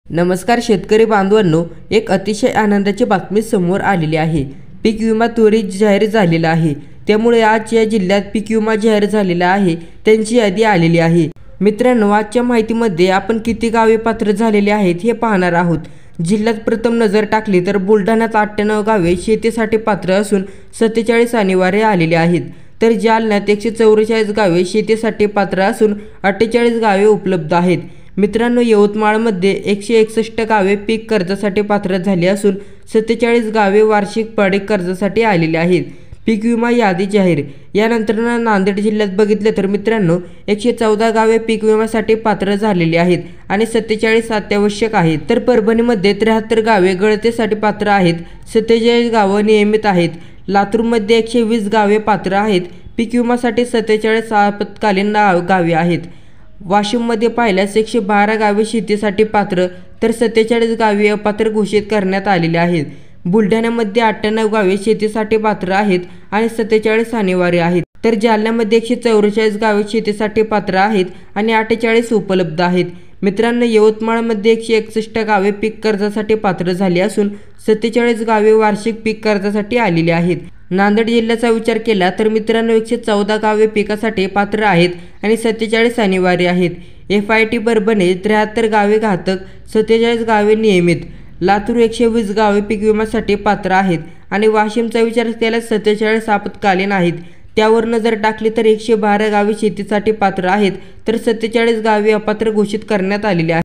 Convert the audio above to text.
नमस्कार शेतकरी बांधवांनो, एक अतिशय आनंदाची बातमी समोर आलेली आहे। पीक विमा त्वरित जाहीर झालेला आहे। त्यामुळे आज या जिल्ह्यात पीक विमा जाहीर झालेला आहे त्यांची यादी आलेली आहे। मित्रांनो, आजच्या माहितीमध्ये आपण किती गावे पात्र झालेले आहेत हे पाहणार आहोत। जिल्ह्यात प्रथम नजर टाकली तर बुलढाण्यात 98 गावे शेतीसाठी पात्र असून 47 अनिवार्य आलेले आहेत, तर जालन्यात 144 गावे शेतीसाठी पात्र असून 48 गावे उपलब्ध आहेत। मित्रांनो, यवतमाळमध्ये 161 गावे पीक कर्जासाठी पात्र झाली असून 47 गावे वार्षिक पडीक कर्जासाठी आलेली आहेत। पीक विमा यादी जाहीर यानंतर नांदेड जिल्ह्यात बघितले तर मित्रांनो 114 गावे पीक विम्यासाठी पात्र झालेली आहेत आणि 47 अत्यावश्यक आहेत, तर परभणीमध्ये 73 गावे गळतीसाठी पात्र आहेत, 47 गावे नियमित आहेत। लातूरमध्ये 120 गावे पात्र आहेत पीक विम्यासाठी, 47 आपत्कालीन गावे आहेत। वाशिममध्ये पाहिल्यास 112 गावे शेतीसाठी पात्र तर 47 गावे अपात्र घोषित करण्यात आलेले आहेत। बुलढाण्यामध्ये 98 गावे शेतीसाठी पात्र आहेत आणि 47 अनिवार्य आहेत, तर जालन्यामध्ये 144 गावे शेतीसाठी पात्र आहेत आणि 48 उपलब्ध आहेत। मित्रांनो, यवतमाळमध्ये 161 गावे पीक कर्जासाठी पात्र झाली असून 47 गावे वार्षिक पीक कर्जासाठी आलेली आहेत। नांदेड जिल्ह्याचा विचार केला तर मित्रांनो 114 गावे पिकासाठी पात्र आहेत आणि 47 अनिवार्य आहेत। FIT परभणी 73 गावे घातक, 47 गावे नियमित। लातूर 120 गावे पीक विम्यासाठी पात्र आहेत आणि वाशिमचा विचार केल्यास 47 आपत्कालीन आहेत। त्यावर नजर टाकली तर 112 गावे शेतीसाठी पात्र आहेत तर 47 गावे अपात्र घोषित करण्यात आलेली आहेत।